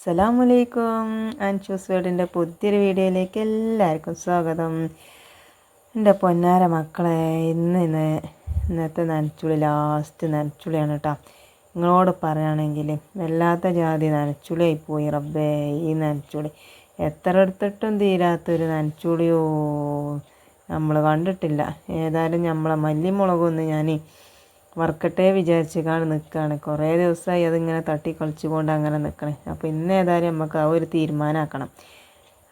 അസ്സലാമലൈക്കും. ആൻഷൂസ് വേർഡിൻ്റെ പുതിയൊരു വീഡിയോയിലേക്ക് എല്ലാവർക്കും സ്വാഗതം. എൻ്റെ പൊന്നാര മക്കളെ, ഇന്നത്തെ നനച്ചുളി ലാസ്റ്റ് നനച്ചുളിയാണ് കേട്ടോ. നിങ്ങളോട് പറയുകയാണെങ്കിൽ വല്ലാത്ത ജാതി നനച്ചുളിയായി പോയി റബ്ബേ. ഈ നനച്ചുളി എത്ര എടുത്തിട്ടും തീരാത്തൊരു നനച്ചുളിയോ നമ്മൾ കണ്ടിട്ടില്ല. ഏതായാലും നമ്മളെ മല്ലിമുളകൊന്ന് ഞാൻ വറുക്കട്ടെ വിചാരിച്ച് നിൽക്കുകയാണ്. കുറേ ദിവസമായി അതിങ്ങനെ തട്ടി കളിച്ചുകൊണ്ട് അങ്ങനെ നിൽക്കണേ. അപ്പോൾ ഇന്ന് ഏതായാലും നമുക്ക് ആ ഒരു തീരുമാനമാക്കണം.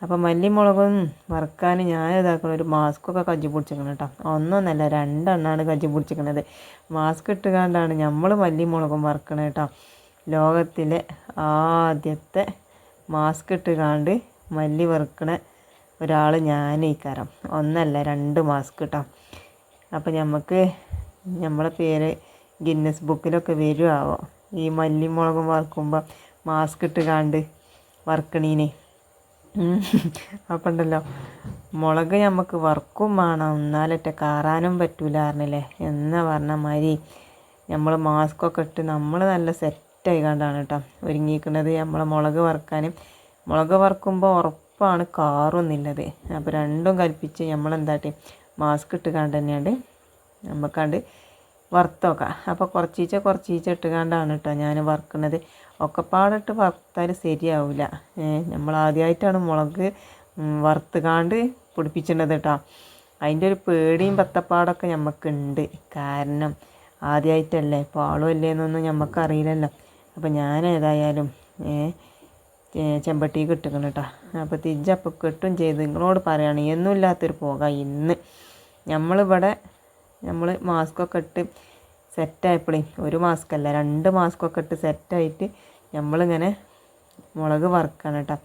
അപ്പോൾ മല്ലിമുളകും വറുക്കാൻ ഞാൻ ഇതാക്കണം. ഒരു മാസ്കൊക്കെ കജ്ജി പിടിച്ചിരിക്കണം കേട്ടോ. ഒന്നൊന്നല്ല, രണ്ടെണ്ണമാണ് കജ്ജി പിടിച്ചിരിക്കണത്. മാസ്ക് ഇട്ടുകൊണ്ടാണ് നമ്മൾ മല്ലിമുളകും വറുക്കണത് കേട്ടോ. ലോകത്തിലെ ആദ്യത്തെ മാസ്ക് ഇട്ടുകൊണ്ട് മല്ലി വറുക്കണ ഒരാൾ ഞാനേക്കാരം. ഒന്നല്ല, 2 മാസ്ക് കേട്ടോ. അപ്പോൾ നമ്മളെ പേര് ഗിന്നസ് ബുക്കിലൊക്കെ വരുമാവോ ഈ മല്ലിമുളകും വറുക്കുമ്പോൾ മാസ്ക് ഇട്ടുകൊണ്ട് വറുക്കണീന്. അപ്പം ഉണ്ടല്ലോ, മുളക് നമുക്ക് വറുക്കും വേണം, എന്നാലൊറ്റ കാറാനും പറ്റൂല പറഞ്ഞില്ലേ. എന്നാ പറഞ്ഞ മാതിരി നമ്മൾ മാസ്കൊക്കെ ഇട്ട് നമ്മൾ നല്ല സെറ്റായി കണ്ടാണ് കേട്ടോ ഒരുങ്ങിയിരിക്കുന്നത്. നമ്മളെ മുളക് വറുക്കുമ്പോൾ ഉറപ്പാണ് കാറൊന്നുമില്ലത്. അപ്പോൾ രണ്ടും കൽപ്പിച്ച് നമ്മളെന്താട്ടി മാസ്ക് ഇട്ടുകൊണ്ട് തന്നെയാണ് നമുക്കണ്ട് വറുത്തോക്കാം. അപ്പോൾ കുറച്ചീച്ച ഇട്ടുകൊണ്ടാണ് കേട്ടോ ഞാൻ വറുക്കുന്നത്. ഒക്കെപ്പാടിട്ട് വറുത്താൽ ശരിയാവില്ല. നമ്മൾ ആദ്യമായിട്ടാണ് മുളക് വറുത്തുകാണ്ട് പിടിപ്പിച്ചിട്ടുള്ളത് കേട്ടോ. അതിൻ്റെ ഒരു പേടിയും പത്തപ്പാടൊക്കെ നമുക്കുണ്ട്. കാരണം ആദ്യമായിട്ടല്ലേ, പാളും അല്ലേന്നൊന്നും നമുക്കറിയില്ലല്ലോ. അപ്പോൾ ഞാൻ ഏതായാലും ചെമ്പട്ടിക്ക് ഇട്ടിക്കണം കേട്ടോ. അപ്പോൾ തിരിച്ചപ്പോൾ കെട്ടും ചെയ്ത് നിങ്ങളോട് പറയുകയാണ്, എന്നുമില്ലാത്തൊരു പോക ഇന്ന് നമ്മൾ മാസ്കൊക്കെ ഇട്ട് സെറ്റായപ്പോഴേ, ഒരു മാസ്കല്ല 2 മാസ്കൊക്കെ ഇട്ട് സെറ്റായിട്ട് നമ്മളിങ്ങനെ മുളക് വറുക്കണം കേട്ടോ.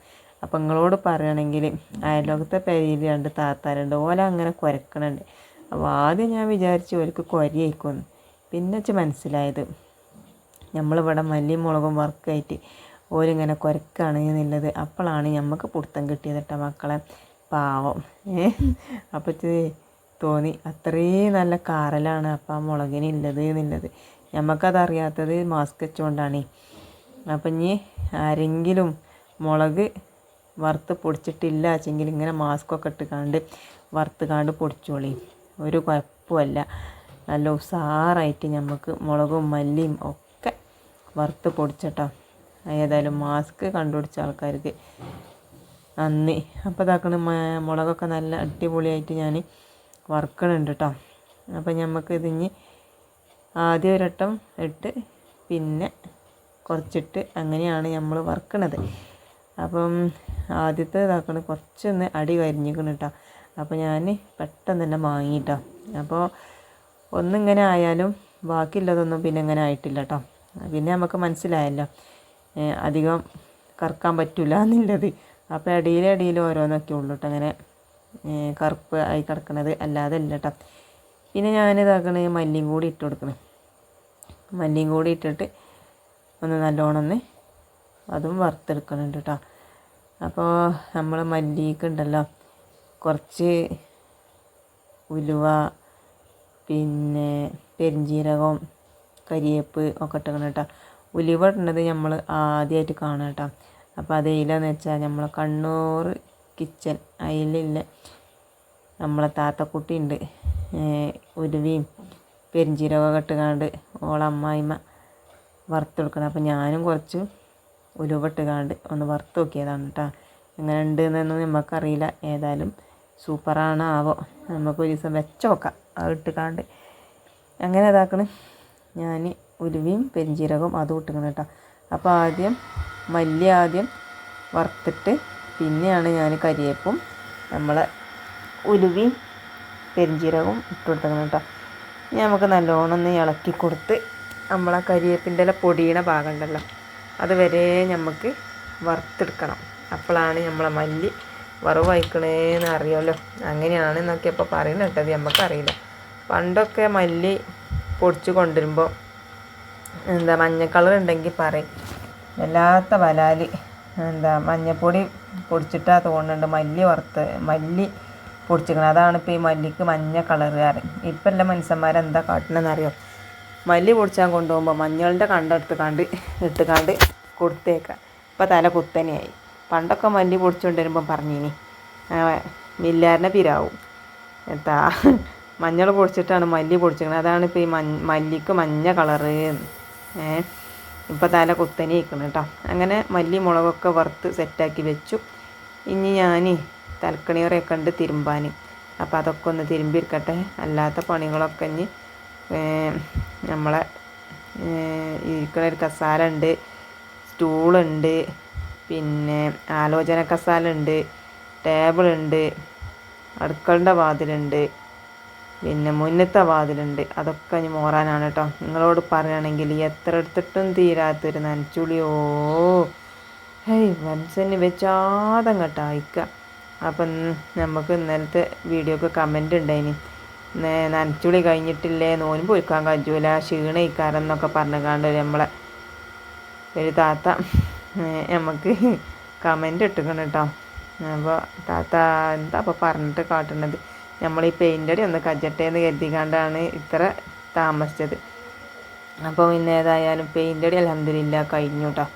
അപ്പം നിങ്ങളോട് പറയുകയാണെങ്കിൽ അയൽലോകത്തെ പെരയിൽ 2 താത്താരുണ്ട്, ഓല അങ്ങനെ കുരക്കണുണ്ട്. അപ്പോൾ ആദ്യം ഞാൻ വിചാരിച്ചു ഓർക്ക് കുരയായിക്കുമെന്ന്. പിന്നെ മനസ്സിലായത് നമ്മളിവിടെ മല്ലി മുളകും വറുക്കായിട്ട് ഓരിങ്ങനെ കുരക്കാണ് എന്നുള്ളത്. അപ്പോഴാണ് നമുക്ക് പിടുത്തം കിട്ടിയത് കേട്ടോ മക്കളെ. പാവം. അപ്പോൾ തോന്നി അത്രയും നല്ല കാറലാണ് അപ്പം ആ മുളകിനുള്ളത് എന്നുള്ളത്. നമുക്കതറിയാത്തത് മാസ്ക് വെച്ചുകൊണ്ടാണ്. അപ്പം ഇനി ആരെങ്കിലും മുളക് വറുത്ത് പൊടിച്ചിട്ടില്ല വെച്ചെങ്കിൽ ഇങ്ങനെ മാസ്കൊക്കെ ഇട്ടുകാണ്ട് വറുത്തുകാണ്ട് പൊടിച്ചോളി, ഒരു കുഴപ്പമില്ല. നല്ല ഉസാറായിട്ട് നമുക്ക് മുളകും മല്ലിയും ഒക്കെ വറുത്ത് പൊടിച്ചിട്ടോ. ഏതായാലും മാസ്ക് കണ്ടുപിടിച്ച ആൾക്കാർക്ക് നന്ദി. അപ്പോൾ ഇതാക്കണ മുളകൊക്കെ നല്ല അടിപൊളിയായിട്ട് ഞാൻ വറുക്കണുണ്ട് കേട്ടോ. അപ്പം നമുക്ക് ഇതിഞ്ഞ് ആദ്യം ഒരട്ടം ഇട്ട് പിന്നെ കുറച്ചിട്ട് അങ്ങനെയാണ് നമ്മൾ വറുക്കണത്. അപ്പം ആദ്യത്തെ ഇതാക്കണം കുറച്ചൊന്ന് അടി കരിഞ്ഞിക്കണം കേട്ടോ. അപ്പോൾ ഞാൻ പെട്ടെന്ന് തന്നെ വാങ്ങിയിട്ടോ. അപ്പോൾ ഒന്നിങ്ങനെ ആയാലും ബാക്കിയുള്ളതൊന്നും പിന്നെ ഇങ്ങനെ ആയിട്ടില്ല കേട്ടോ. പിന്നെ നമുക്ക് മനസ്സിലായല്ലോ അധികം കറക്കാൻ പറ്റില്ല എന്നുള്ളത്. അപ്പോൾ ഇടയിൽ ഓരോന്നൊക്കെ ഉള്ളൂ കേട്ടോ അങ്ങനെ കറുപ്പ് ആയി കിടക്കണത്, അല്ലാതെ അല്ല കേട്ടോ. പിന്നെ ഞാനിതാക്കണ മല്ലിയും കൂടി ഇട്ട് കൊടുക്കണം. മല്ലിയും കൂടി ഇട്ടിട്ട് ഒന്ന് നല്ലോണം അതും വറുത്തെടുക്കണുണ്ട് കേട്ടോ. അപ്പോൾ നമ്മൾ മല്ലിക്ക് ഉണ്ടല്ലോ കുറച്ച് ഉലുവ, പിന്നെ പെരിഞ്ജീരകം, കരിവേപ്പ് ഒക്കെ ഇട്ടണം കേട്ടോ. ഉലുവ ഇടുന്നത് നമ്മൾ ആദ്യമായിട്ട് കാണാം കേട്ടോ. അപ്പോൾ അതേലെന്ന് വെച്ചാൽ നമ്മളെ കണ്ണൂർ കിച്ചൻ അതിലില്ല നമ്മളെ താത്തക്കുട്ടി ഉണ്ട്, ഉലുവയും പെരിഞ്ജീരകമൊക്കെ ഇട്ടുകാണ്ട് ഓളമ്മായിമ്മ വറുത്തെടുക്കണം. അപ്പോൾ ഞാനും കുറച്ച് ഉലുവ ഇട്ടുകാണ്ട് ഒന്ന് വറുത്ത് നോക്കിയതാണ് കേട്ടോ. എങ്ങനെ ഉണ്ടെന്നൊന്നും നമുക്കറിയില്ല. ഏതായാലും സൂപ്പറാണ് ആവോ, നമുക്കൊരു ദിവസം വെച്ച് നോക്കാം. അത് ഇട്ടുകാണ്ട് അങ്ങനെ ഇതാക്കണം. ഞാൻ ഉലുവയും പെരിഞ്ജീരകവും അതും ഇട്ടുക്കണം കേട്ടോ. അപ്പോൾ മല്ലി ആദ്യം വറുത്തിട്ട് പിന്നെയാണ് ഞാൻ കരിവേപ്പും നമ്മളെ ഉലുവയും പെരിഞ്ജീരകവും ഇട്ട് കൊടുക്കണം കേട്ടോ. ഇനി നമുക്ക് നല്ലോണം ഒന്ന് ഇളക്കി കൊടുത്ത് നമ്മളെ കരിവേപ്പിൻ്റെ പൊടിയണ ഭാഗം ഉണ്ടല്ലോ അതുവരെ നമുക്ക് വറുത്തെടുക്കണം. അപ്പോഴാണ് നമ്മളെ മല്ലി വറവയക്കണേന്ന് അറിയാമല്ലോ. അങ്ങനെയാണെന്നൊക്കെ ഇപ്പോൾ പറയുന്നത് കേട്ടത്, നമുക്കറിയില്ല. പണ്ടൊക്കെ മല്ലി പൊടിച്ച് കൊണ്ടുവരുമ്പോൾ മഞ്ഞ കളർ ഉണ്ടെങ്കിൽ പറയും, വല്ലാത്ത വലാല് മഞ്ഞപ്പൊടി പൊടിച്ചിട്ടാ തോന്നുന്നുണ്ട് മല്ലി പൊടിച്ചിക്കണം. അതാണ് ഇപ്പോൾ ഈ മല്ലിക്ക് മഞ്ഞ കളറുകാർ. ഇപ്പം എല്ലാ മനുഷ്യന്മാരെന്താ കാട്ടണമെന്നറിയോ, മല്ലി പൊടിച്ചാൽ കൊണ്ടുപോകുമ്പോൾ മഞ്ഞളുടെ കണ്ടെടുത്ത് ഇട്ടുകാണ്ട് കൊടുത്തേക്കാം. ഇപ്പം തല കുത്തനെയായി. പണ്ടൊക്കെ മല്ലി പൊടിച്ചുകൊണ്ട് വരുമ്പം പറഞ്ഞിനി മില്ലാരനെ പിരാവും എത്താ മഞ്ഞൾ പൊടിച്ചിട്ടാണ് മല്ലി പൊടിച്ചിരിക്കുന്നത്, അതാണ് ഇപ്പോൾ ഈ മല്ലിക്ക് മഞ്ഞ കളറ്. ഇപ്പം തല കുത്തനെ ഇരിക്കണം കേട്ടോ. അങ്ങനെ മല്ലി മുളകൊക്കെ വറുത്ത് സെറ്റാക്കി വെച്ചു. ഇനി ഞാൻ തലക്കണിയോറൊക്കെ ഉണ്ട് തിരുമ്പാൻ. അപ്പോൾ അതൊക്കെ ഒന്ന് തിരുമ്പിയിരിക്കട്ടെ. അല്ലാത്ത പണികളൊക്കെ ഇനി നമ്മളെ ഇരിക്കുന്ന ഒരു കസാല ഉണ്ട്, സ്റ്റൂളുണ്ട്, പിന്നെ ആലോചന കസാല ഉണ്ട്, ടേബിളുണ്ട്, അടുക്കളൻ്റെ വാതിലുണ്ട്, പിന്നെ മുന്നത്തെ വാതിലുണ്ട്. അതൊക്കെ ഇനി മോറാനാണ് കേട്ടോ. നിങ്ങളോട് പറയുകയാണെങ്കിൽ എത്ര എടുത്തിട്ടും തീരാത്തൊരു നനച്ചുളിയോ. മനസ്സിന് വെച്ചാതം കേട്ടോ അയക്കുക. അപ്പം നമുക്ക് ഇന്നലത്തെ വീഡിയോക്ക് കമൻ്റ് ഉണ്ടായിനി, നനച്ചുളി കഴിഞ്ഞിട്ടില്ലേ, നോൻപ് പൊയ്ക്കാൻ കഴിയൂല, ക്ഷീണയിക്കാരം എന്നൊക്കെ പറഞ്ഞുകൊണ്ട് നമ്മളെ ഒരു താത്ത നമുക്ക് കമൻ്റ് ഇട്ടിക്കണം കേട്ടോ. അപ്പോൾ താത്ത എന്താ അപ്പോൾ പറഞ്ഞിട്ട് കാട്ടുന്നത്, നമ്മൾ ഈ പെയിൻ്റടി ഒന്ന് കജ്ജട്ടെ എന്ന് കരുതിക്കാണ്ടാണ് ഇത്ര താമസിച്ചത്. അപ്പോൾ പിന്നെ ഏതായാലും പെയിൻ്റടി അൽഹംദുലില്ലാ കഴിഞ്ഞു കേട്ടോ.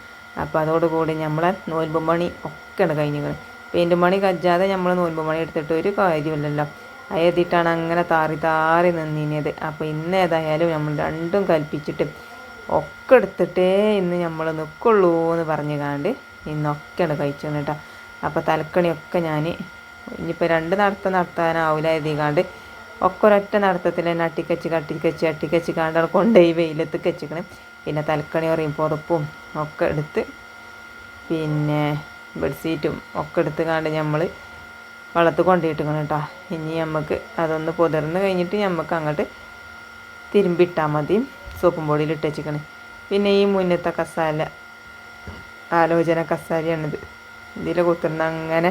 അപ്പോൾ അതോടുകൂടി നമ്മളെ നോൽമ്പ് മണി ഒക്കെയാണ് കഴിഞ്ഞിരിക്കുന്നത്. പെയിൻറ്റ് മണി കജ്ജാതെ നമ്മൾ നോൽമ്പ് മണി എടുത്തിട്ട് ഒരു കാര്യമില്ലല്ലോ. അത് എഴുതിയിട്ടാണ് അങ്ങനെ താറി നിന്നിനത്. അപ്പോൾ ഇന്ന് ഏതായാലും നമ്മൾ രണ്ടും കൽപ്പിച്ചിട്ട് ഒക്കെ എടുത്തിട്ടേ ഇന്ന് നമ്മൾ നിൽക്കുള്ളൂ എന്ന് പറഞ്ഞുകാണ്ട് ഇന്നൊക്കെയാണ് കഴിച്ചത് കേട്ടോ. അപ്പോൾ തലക്കണിയൊക്കെ ഞാൻ ഇനിയിപ്പോൾ 2 നടത്തം നടത്താനാവില്ല എഴുതിക്കാണ്ട് ഒക്കെ ഒരൊറ്റ നടത്തത്തിൽ തന്നെ അട്ടിക്കച്ച് കാണ്ടാണ് കൊണ്ടുപോയി വെയിലത്ത് വെച്ചിക്കണം. പിന്നെ തലക്കണിയോറയും പുതപ്പും ഒക്കെ എടുത്ത് പിന്നെ ബെഡ്ഷീറ്റും ഒക്കെ എടുത്ത് കാണ്ട് നമ്മൾ വെള്ളത്ത് കൊണ്ടുപോയിട്ടിക്കണം കേട്ടോ. ഇനി നമുക്ക് അതൊന്ന് പുതിർന്ന് കഴിഞ്ഞിട്ട് നമുക്ക് അങ്ങോട്ട് തിരുമ്പിട്ടാൽ മതി. സോപ്പും പൊടിയിൽ ഇട്ട് വെച്ചിക്കണം. പിന്നെ ഈ മുന്നത്തെ കസാല ആലോചന കസാലയാണിത്. ഇതിൽ കുത്തിർന്ന് അങ്ങനെ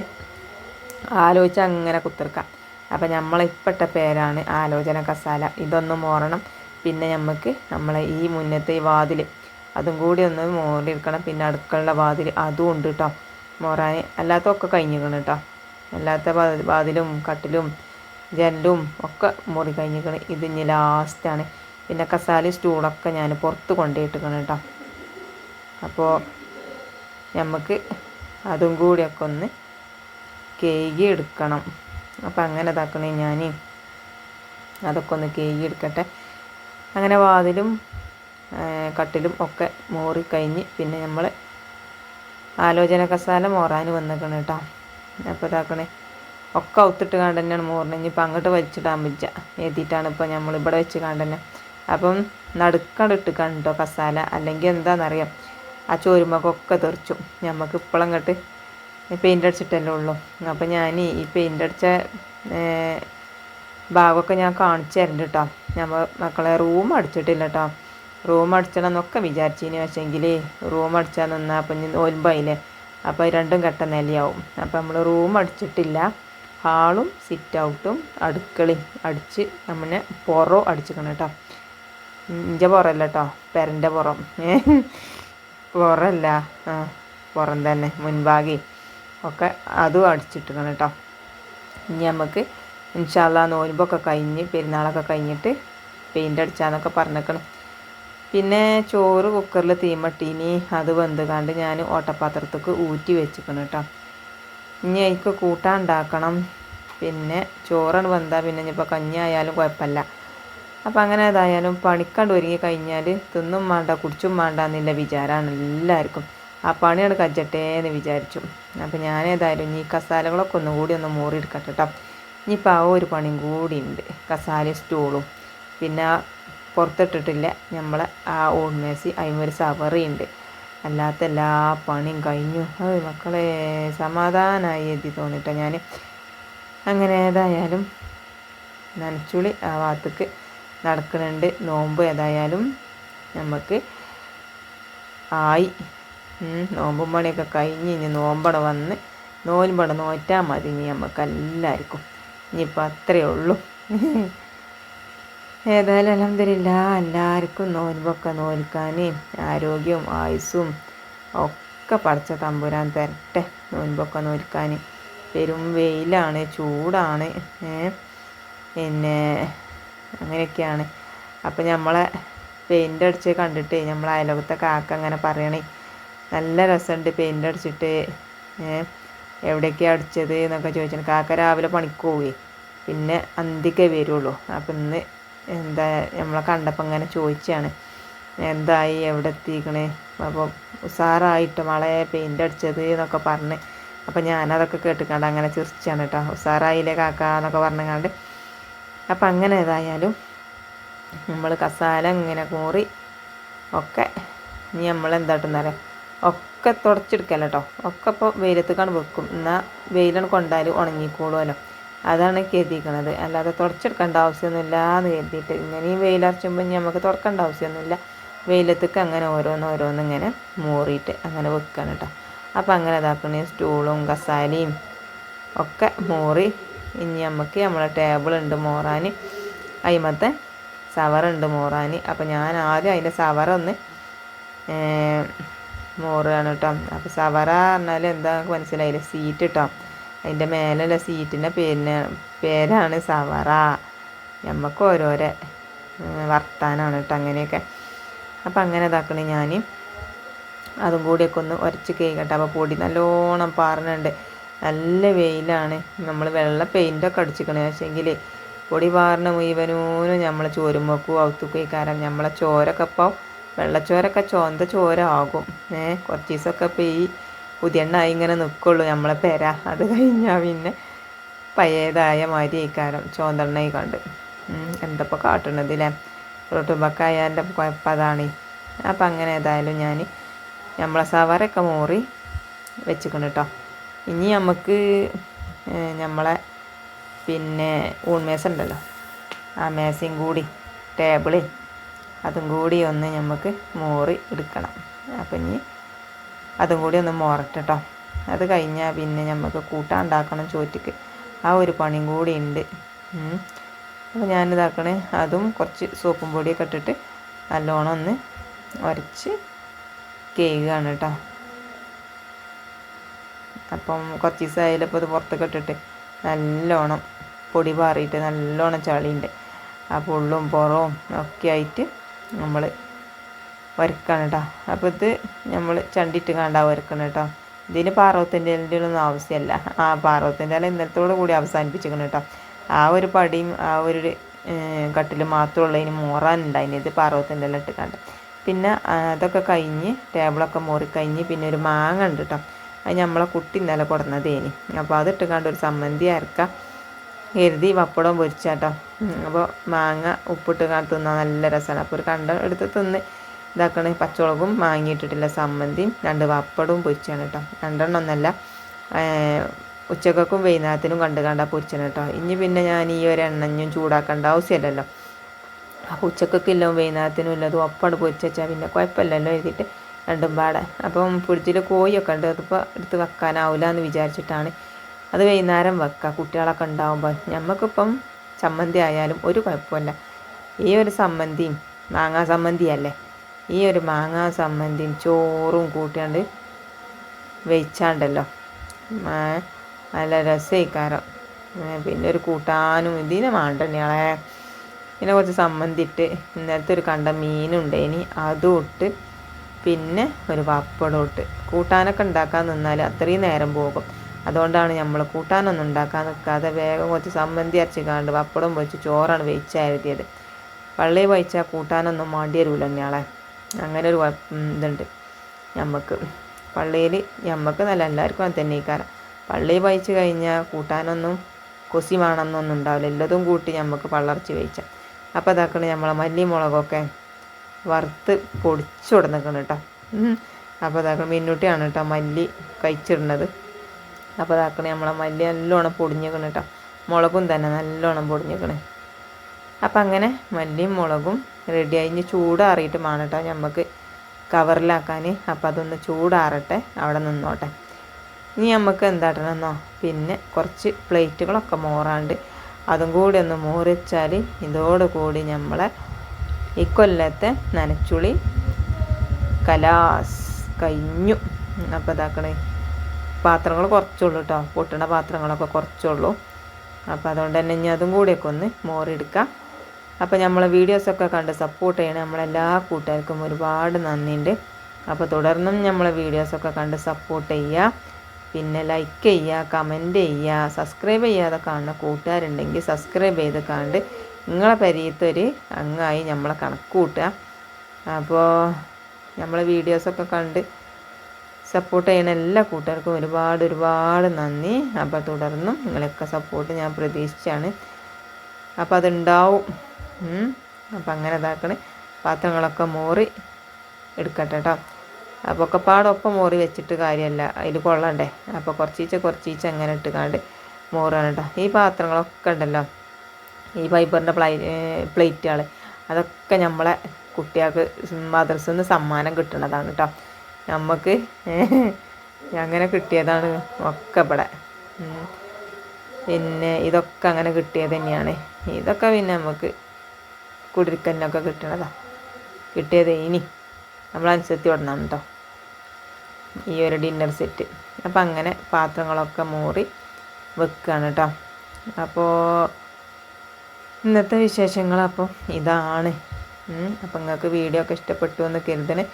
ആലോചിച്ച് അങ്ങനെ കുത്തിർക്കാം. അപ്പം നമ്മളിപ്പെട്ട പേരാണ് ആലോചന കസാല. ഇതൊന്ന് മോറണം. പിന്നെ നമുക്ക് നമ്മളെ ഈ മുന്നത്തെ ഈ വാതിൽ അതും കൂടി ഒന്ന് മോറിയെടുക്കണം. പിന്നെ അടുക്കള വാതിൽ അതും ഉണ്ട് കേട്ടോ മോറാൻ. അല്ലാത്തൊക്കെ കഴിഞ്ഞിരിക്കണം കേട്ടോ. അല്ലാത്ത വാതിലും കട്ടിലും ജനലും ഒക്കെ മുറി കഴിഞ്ഞിരിക്കണം. ഇത് ഇനി ലാസ്റ്റാണ്. പിന്നെ കസാല സ്റ്റൂളൊക്കെ ഞാൻ പുറത്ത് കൊണ്ടുപോയിട്ടിരിക്കണം കേട്ടോ. അപ്പോൾ നമുക്ക് അതും കൂടിയൊക്കെ ഒന്ന് കേകി എടുക്കണം. അപ്പം അങ്ങനെ ഇതാക്കണേ ഞാൻ അതൊക്കെ ഒന്ന് കേകി എടുക്കട്ടെ. അങ്ങനെ വാതിലും കട്ടിലും ഒക്കെ മോറി കഴിഞ്ഞ് പിന്നെ നമ്മൾ ആലോചന കസാല മോറാൻ വന്നിക്കണം കേട്ടോ. അപ്പോൾ ഇതാക്കണേ ഒക്കെ ഒത്തിട്ട് കണ്ട് തന്നെയാണ് മോറിന്. ഇനിയിപ്പോൾ അങ്ങോട്ട് വലിച്ചിടാൻ പറ്റുക എഴുതിയിട്ടാണ് ഇപ്പോൾ നമ്മളിവിടെ വെച്ച് കണ്ട് തന്നെ. അപ്പം നടുക്കണ്ടിട്ട് കണ്ടോ കസാല, അല്ലെങ്കിൽ എന്താണെന്നറിയാം ആ ചോരുമ്പൊക്കെ തെറിച്ചു. നമുക്ക് ഇപ്പോഴങ്ങോട്ട് പെയിൻ്റ് അടിച്ചിട്ടല്ലേ ഉള്ളൂ. അപ്പം ഞാൻ ഈ പെയിൻ്റ് അടിച്ച ഭാഗമൊക്കെ ഞാൻ കാണിച്ചു തരുന്നുണ്ട് കേട്ടോ. നമ്മൾ മക്കളെ റൂം അടിച്ചിട്ടില്ല കേട്ടോ. റൂം അടിച്ചണം എന്നൊക്കെ വിചാരിച്ചതിന് പക്ഷേങ്കിൽ റൂം അടിച്ചാൽ നിന്നാൽ അപ്പം ഒൻപായില്ലേ. അപ്പോൾ രണ്ടും കെട്ട നിലയാവും. അപ്പോൾ നമ്മൾ റൂം അടിച്ചിട്ടില്ല. ഹാളും സിറ്റ് ഔട്ടും അടുക്കളയും അടിച്ച് നമ്മളെ പുറം അടിച്ചിക്കണം കേട്ടോ. ഇഞ്ച പുറമല്ല കേട്ടോ, പെരൻ്റെ പുറം. പുറമല്ല, പുറം തന്നെ മുൻഭാഗി ഒക്കെ അതും അടിച്ചിട്ടിക്കണം കേട്ടോ. ഇനി നമുക്ക് ഇൻഷാ അല്ലാഹ് നോൻപൊക്കെ കഴിഞ്ഞ് പെരുന്നാളൊക്കെ കഴിഞ്ഞിട്ട് പെയിൻ്റ് അടിച്ചാന്നൊക്കെ പറഞ്ഞേക്കണം. പിന്നെ ചോറ് കുക്കറിൽ തീമട്ടീനി അത് വെന്ത് കണ്ട് ഞാൻ ഓട്ടപാത്രത്തേക്ക് ഊറ്റി വെച്ചിക്കണം കേട്ടോ. ഇനി അതിക്ക് കൂട്ടാൻ ഉണ്ടാക്കണം. പിന്നെ ചോറാണ് വെന്താൽ പിന്നെ ഇനിയിപ്പോൾ കഞ്ഞി ആയാലും കുഴപ്പമില്ല. അപ്പം അങ്ങനെ ഏതായാലും പണിക്കണ്ട് ഒരുങ്ങി കഴിഞ്ഞാൽ തിന്നും വേണ്ട കുടിച്ചും വേണ്ട എന്നുള്ള വിചാരമാണ് എല്ലാവർക്കും. ആ പണിയാണ് കജ്ജട്ടെ എന്ന് വിചാരിച്ചു. അപ്പം ഞാനേതായാലും ഇനി കസാലകളൊക്കെ ഒന്നും കൂടി ഒന്ന് മോറിയെടുക്കട്ടെ കേട്ടോ. ഇനിയിപ്പോൾ ആ ഒരു പണിയും കൂടി ഉണ്ട്, കസാല സ്റ്റൂളും. പിന്നെ പുറത്തിട്ടിട്ടില്ല നമ്മളെ ആ ഓൺമേസി അതിമൊരു സവറിയുണ്ട്. അല്ലാത്ത എല്ലാ പണിയും കഴിഞ്ഞു. മക്കളെ സമാധാനമായി എഴുതി തോന്നിട്ടോ ഞാൻ. അങ്ങനെ ഏതായാലും നനച്ചുളി ആ ഭാഗത്തേക്ക് നടക്കുന്നുണ്ട്. നോമ്പ് ഏതായാലും നമുക്ക് ആയി. നോമ്പും പണിയൊക്കെ കഴിഞ്ഞ് ഇനി നോമ്പട വന്ന് നോൻപട നോറ്റാൽ മതി ഇനി നമുക്ക് എല്ലാവർക്കും. ഇനിയിപ്പോൾ അത്രയേ ഉള്ളൂ. ഏതായാലും അൽഹംദുലില്ലാ എല്ലാവർക്കും നോൻപൊക്കെ നോൽക്കാൻ ആരോഗ്യവും ആയുസ്സും ഒക്കെ പടച്ച തമ്പുരാൻ തരട്ടെ. നോൻപൊക്കെ നോൽക്കാൻ പെരും വെയിലാണ്, ചൂടാണ്, പിന്നെ അങ്ങനെയൊക്കെയാണ്. അപ്പം നമ്മളെ പെയിൻ്റ് അടിച്ച് കണ്ടിട്ട് നമ്മളെ അയലോകത്തെ കാക്ക അങ്ങനെ പറയണേ, നല്ല രസമുണ്ട് പെയിൻ്റ് അടിച്ചിട്ട്. എവിടേക്കാണ് അടിച്ചത് എന്നൊക്കെ ചോദിച്ചാൽ കാക്ക രാവിലെ പണിക്ക് പോവുകയെ പിന്നെ അന്തിക്കേ വരുള്ളൂ. അപ്പം ഇന്ന് എന്താ നമ്മളെ കണ്ടപ്പോൾ ഇങ്ങനെ ചോദിച്ചാണ് എന്തായി എവിടെ എത്തിക്കണേ. അപ്പം ഉസാറായിട്ട് മളെ പെയിൻ്റ് അടിച്ചത് എന്നൊക്കെ പറഞ്ഞ് അപ്പം ഞാനതൊക്കെ കേട്ടിക്കണ്ട് അങ്ങനെ ചിരിച്ചാണ് കേട്ടോ. ഉസാറായില്ലേ കാക്ക എന്നൊക്കെ പറഞ്ഞുകൊണ്ട്. അപ്പം അങ്ങനെ ഏതായാലും നമ്മൾ കസാല ഇങ്ങനെ കൂറി ഒക്കെ ഇനി നമ്മൾ എന്താട്ടുന്നറിയാം ഒക്കെ തുടച്ചെടുക്കല്ലോ കേട്ടോ. ഒക്കെ ഇപ്പോൾ വെയിലത്തേക്കാണ് വെക്കും, എന്നാൽ വെയിലാണ് കൊണ്ടാൽ ഉണങ്ങിക്കോളുമല്ലോ. അതാണ് കരുതിയിരിക്കണത്. അല്ലാതെ തുടച്ചെടുക്കേണ്ട ആവശ്യമൊന്നുമില്ല എന്ന് കരുതിയിട്ട് ഇങ്ങനെയും വെയിലറച്ചുമ്പോൾ ഇനി നമുക്ക് തുറക്കേണ്ട ആവശ്യമൊന്നുമില്ല. വെയിലത്തേക്ക് അങ്ങനെ ഓരോന്നോരോന്ന് ഇങ്ങനെ മൂറിയിട്ട് അങ്ങനെ വെക്കണം കേട്ടോ. അപ്പം അങ്ങനെ ഇതാക്കണേ സ്റ്റൂളും കസാലയും ഒക്കെ മൂറി. ഇനി നമുക്ക് നമ്മളെ ടേബിളുണ്ട് മോറാൻ, അതിമത്തെ സവറുണ്ട് മോറാൻ. അപ്പം ഞാൻ ആദ്യം അതിൻ്റെ സവറൊന്ന് മോറുകയാണ് കേട്ടോ. അപ്പോൾ സവറ പറഞ്ഞാൽ എന്താ മനസ്സിലായില്ലേ, സീറ്റ് കേട്ടോ. അതിൻ്റെ മേലുള്ള സീറ്റിൻ്റെ പേരാണ് സവറ. നമുക്ക് ഓരോരോ വർത്താനാണ് കേട്ടോ അങ്ങനെയൊക്കെ. അപ്പം അങ്ങനെ ഇതാക്കണേ ഞാൻ അതും കൂടിയൊക്കെ ഒന്ന് ഉരച്ച് കേൾക്കട്ടെ. അപ്പോൾ പൊടി നല്ലോണം പാറുന്നുണ്ട്, നല്ല വെയിലാണ്. നമ്മൾ വെള്ള പെയിൻ്റൊക്കെ അടിച്ചിക്കണേ, പക്ഷേങ്കിൽ പൊടി പാറിന് മുഴുവനൂനും നമ്മൾ ചോരുമ്പോക്കും ഔത്തുക്കൈക്കാരം നമ്മളെ ചോരൊക്കെ ഇപ്പോൾ വെള്ളച്ചോരൊക്കെ ചോന്ത ചോര ആകും. കുറച്ച് ദിവസമൊക്കെ ഇപ്പോൾ ഈ പുതിയെണ്ണായി ഇങ്ങനെ നിൽക്കുള്ളൂ നമ്മളെ പെര. അത് കഴിഞ്ഞാൽ പിന്നെ പഴയതായ മാതിരി ആയിക്കാരം ചോന്തെണ്ണായി കണ്ട്. എന്തപ്പോൾ കാട്ടണതില്ലേ, റൊട്ടുമ്പക്കായൻ്റെ കുഴപ്പം അതാണ്. അപ്പം അങ്ങനെ ഏതായാലും ഞാൻ നമ്മളെ സവറൊക്കെ മോറി വെച്ചിക്കണം കേട്ടോ. ഇനി നമുക്ക് നമ്മളെ പിന്നെ ഊൺമേശ ഉണ്ടല്ലോ, ആ മേശയും കൂടി ടേബിള് അതും കൂടി ഒന്ന് നമുക്ക് മോറി എടുക്കണം. അപ്പം ഇനി അതും കൂടി ഒന്ന് മോറട്ടെ കേട്ടോ. അത് കഴിഞ്ഞാൽ പിന്നെ നമുക്ക് കൂട്ടാൻ ഉണ്ടാക്കണം ചോറ്റക്ക്, ആ ഒരു പണിയും കൂടി ഉണ്ട്. അപ്പോൾ ഞാനിതാക്കണേ അതും കുറച്ച് സോപ്പും പൊടിയൊക്കെ ഇട്ടിട്ട് നല്ലോണം ഒന്ന് ഉരച്ച് കേൾക്കുകയാണ് കേട്ടോ. അപ്പം കുറച്ച് ദിവസമായാലും ഇപ്പോൾ ഇത് പുറത്തൊക്കെ ഇട്ടിട്ട് നല്ലോണം പൊടി പാറിയിട്ട് നല്ലോണം ചളിയുണ്ട്. ആ പുള്ളും പുറവും ഒക്കെ ആയിട്ട് നമ്മൾ വരക്കണം കേട്ടോ. അപ്പോൾ ഇത് നമ്മൾ ചണ്ടിട്ട് കണ്ടാ വരക്കണം കേട്ടോ. ഇതിന് പാറവത്തിൻ്റെ ഒന്നും ആവശ്യമല്ല. ആ പാറവത്തിൻ്റെ ഇല ഇന്നലത്തോടു കൂടി അവസാനിപ്പിച്ചിരിക്കണം കേട്ടോ. ആ ഒരു പടിയും ആ ഒരു കട്ടിൽ മാത്രമുള്ള ഇനി മോറാനുണ്ടായിന്. ഇത് പാറവത്തിൻ്റെ ഇല ഇട്ട് കണ്ട് പിന്നെ അതൊക്കെ കഴിഞ്ഞ് ടേബിളൊക്കെ മോറിക്കഴിഞ്ഞ് പിന്നെ ഒരു മാങ്ങ ഉണ്ട് കേട്ടോ. അത് നമ്മളെ കുട്ടി ഇന്നലെ കൊടുന്നതേനി. അപ്പോൾ അതിട്ട് കണ്ട് ഒരു സമ്മന്തി അരക്കാം കരുതി പപ്പടം പൊരിച്ചാട്ടോ. അപ്പോൾ മാങ്ങ ഉപ്പിട്ട് തിന്നാൻ നല്ല രസമാണ്. അപ്പോൾ ഒരു കണ്ടം എടുത്ത് തിന്ന് ഇതാക്കണേ. പച്ചമുളകും മാങ്ങിയിട്ടിട്ടില്ല സമ്മന്തിയും 2 പപ്പടവും പൊരിച്ചാണ് കേട്ടോ. 2 ഒന്നല്ല, ഉച്ചക്കും വൈകുന്നേരത്തിനും കണ്ടാ പൊരിച്ചാണ് കേട്ടോ. ഇനി പിന്നെ ഞാൻ ഈ ഒരു എണ്ണഞ്ഞും ചൂടാക്കേണ്ട ആവശ്യമില്ലല്ലോ. അപ്പോൾ ഉച്ചക്കൊക്കെ ഇല്ല വൈകുന്നേരത്തിനും ഇല്ല, അത് ഒപ്പാട് പൊരിച്ച് വെച്ചാൽ പിന്നെ കുഴപ്പമില്ലല്ലോ എഴുതിയിട്ട് രണ്ടും പാടെ. അപ്പം ഫ്രിഡ്ജിൽ കോഴിയൊക്കെ ഉണ്ട്, അതിപ്പോൾ എടുത്ത് വെക്കാനാവില്ല എന്ന് വിചാരിച്ചിട്ടാണ്. അത് വൈകുന്നേരം വെക്കുക കുട്ടികളൊക്കെ ഉണ്ടാകുമ്പോൾ. നമുക്കിപ്പം ചമ്മന്തി ആയാലും ഒരു കുഴപ്പമില്ല. ഈ ഒരു സമ്മന്തിയും മാങ്ങാ സമ്മന്തിയല്ലേ, ഈ ഒരു മാങ്ങാ സമ്മന്തിയും ചോറും കൂട്ടിയാണ്ട് വെച്ചാണ്ടല്ലോ നല്ല രസമായിക്കാരം. പിന്നെ ഒരു കൂട്ടാനും ഇതിനെ വേണ്ടന്നെയാളെ. പിന്നെ കുറച്ച് സമ്മന്തി ഇട്ട് ഇന്നലത്തെ ഒരു കണ്ട മീനുണ്ടേനി അതും ഇട്ട് പിന്നെ ഒരു പപ്പടം ഇട്ട്. കൂട്ടാനൊക്കെ ഉണ്ടാക്കാൻ നിന്നാൽ അത്രയും നേരം പോകും. അതുകൊണ്ടാണ് നമ്മൾ കൂട്ടാനൊന്നും ഉണ്ടാക്കാൻ നിൽക്കാതെ വേഗം കുറച്ച് സമ്മന്തി അരച്ചിക്കാണ്ട് പപ്പടം പൊരിച്ച് ചോറാണ് വെച്ചായിരുത്തിയത്. പള്ളിയിൽ വഹിച്ചാൽ കൂട്ടാനൊന്നും മാണ്ടി വരില്ല തന്നെയാളെ. അങ്ങനെ ഒരു ഇതുണ്ട് നമുക്ക് പള്ളിയിൽ. നമുക്ക് നല്ല എല്ലാവർക്കും തന്നെ ഇക്കാരം പള്ളിയിൽ വഹിച്ച് കഴിഞ്ഞാൽ കൂട്ടാനൊന്നും കൊസി വേണമെന്നൊന്നും ഉണ്ടാവില്ല. എല്ലാതും കൂട്ടി നമുക്ക് പള്ളർച്ച് വഹിച്ചാൽ. അപ്പോൾ അതാക്കണേ നമ്മളെ മല്ലി മുളകൊക്കെ വറുത്ത് പൊടിച്ചു കൊടുക്കണം കേട്ടോ. അപ്പോൾ അതാക്കണം മിന്നൂട്ടിയാണ് കേട്ടോ മല്ലി കഴിച്ചിടുന്നത്. അപ്പോൾ അതാക്കണേ നമ്മളെ മല്ലി നല്ലോണം പൊടിഞ്ഞേക്കണം കേട്ടോ. മുളകും തന്നെ നല്ലോണം പൊടിഞ്ഞേക്കണേ. അപ്പം അങ്ങനെ മല്ലിയും മുളകും റെഡിയായി. ഇനി ചൂടാറിയിട്ട് വേണം കേട്ടോ നമുക്ക് കവറിലാക്കാൻ. അപ്പോൾ അതൊന്ന് ചൂടാറട്ടെ, അവിടെ നിന്നോട്ടെ. ഇനി നമുക്ക് എന്താട്ടണമെന്നോ പിന്നെ കുറച്ച് പ്ലേറ്റുകളൊക്കെ മോറാണ്ട് അതും കൂടി ഒന്ന് മോറി വെച്ചാൽ ഇതോടുകൂടി നമ്മളെ ഈ കൊല്ലത്തെ നനച്ചുളി കലാസ് കഴിഞ്ഞു. അപ്പോൾ ഇതാക്കണേ പാത്രങ്ങൾ കുറച്ചുള്ളൂ കേട്ടോ, പൊട്ടണ പാത്രങ്ങളൊക്കെ കുറച്ചുള്ളൂ. അപ്പോൾ അതുകൊണ്ട് തന്നെ ഇനി അതും കൂടിയൊക്കെ ഒന്ന് മോറിയെടുക്കാം. അപ്പോൾ നമ്മളെ വീഡിയോസൊക്കെ കണ്ട് സപ്പോർട്ട് ചെയ്യണേ നമ്മളെല്ലാ കൂട്ടുകാർക്കും ഒരുപാട് നന്ദിയുണ്ട്. അപ്പോൾ തുടർന്നും നമ്മളെ വീഡിയോസൊക്കെ കണ്ട് സപ്പോർട്ട് ചെയ്യുക. പിന്നെ ലൈക്ക് ചെയ്യുക, കമൻറ്റ് ചെയ്യുക, സബ്സ്ക്രൈബ് ചെയ്യാതെ കാണുന്ന കൂട്ടുകാരുണ്ടെങ്കിൽ സബ്സ്ക്രൈബ് ചെയ്ത് കണ്ട് നിങ്ങളെ പരിയത്തൊരു അംഗമായി നമ്മളെ കണക്ക് കൂട്ടുക. അപ്പോൾ നമ്മളെ വീഡിയോസൊക്കെ കണ്ട് സപ്പോർട്ട് ചെയ്യുന്ന എല്ലാ കൂട്ടുകാർക്കും ഒരുപാട് നന്ദി. അപ്പോൾ തുടർന്നും നിങ്ങളൊക്കെ സപ്പോർട്ട് ഞാൻ പ്രതീക്ഷിച്ചാണ്. അപ്പോൾ അതുണ്ടാവും. അപ്പോൾ അങ്ങനെ ഇതാക്കണേ. പാത്രങ്ങളൊക്കെ മോറി എടുക്കട്ടെ കേട്ടോ. അപ്പോൾ ഒക്കെ പാടൊപ്പം മോറി വെച്ചിട്ട് കാര്യമല്ല, അതിൽ കൊള്ളണ്ടേ. അപ്പോൾ കുറച്ചീച്ച അങ്ങനെ ഇട്ടുകാണ്ട് മോറാണ് കേട്ടോ. ഈ പാത്രങ്ങളൊക്കെ ഉണ്ടല്ലോ, ഈ ഫൈബറിൻ്റെ പ്ലേറ്റുകൾ, അതൊക്കെ നമ്മളെ കുട്ടികൾക്ക് മദ്രസയിൽ നിന്ന് സമ്മാനം കിട്ടുന്നതാണ് കേട്ടോ. നമുക്ക് അങ്ങനെ കിട്ടിയതാണ് ഒക്കെ ഇവിടെ. പിന്നെ ഇതൊക്കെ അങ്ങനെ കിട്ടിയത് തന്നെയാണ്. ഇതൊക്കെ പിന്നെ നമുക്ക് കുടിരിക്കലിനൊക്കെ കിട്ടിയത് ഇനി നമ്മളനുസരിച്ച് വിടണം കേട്ടോ, ഈ ഒരു ഡിന്നർ സെറ്റ്. അപ്പം അങ്ങനെ പാത്രങ്ങളൊക്കെ മോറി വെക്കുകയാണ് കേട്ടോ. അപ്പോൾ ഇന്നത്തെ വിശേഷങ്ങൾ അപ്പം ഇതാണ്. അപ്പം നിങ്ങൾക്ക് വീഡിയോ ഒക്കെ ഇഷ്ടപ്പെട്ടു എന്ന് കരുതണേ.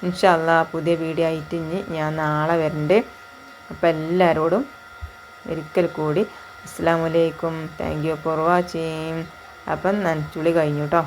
ഇൻഷാ അല്ലാഹ് പുതിയ വീഡിയോ ആയിട്ട് ഇനി ഞാൻ നാളെ വരണ്ട്. അപ്പം എല്ലാവരോടും ഒരിക്കൽ കൂടി അസ്സലാമു അലൈക്കും, താങ്ക് യു ഫോർ വാച്ചിങ്. അപ്പം നനച്ചുളി കഴിഞ്ഞു കേട്ടോ.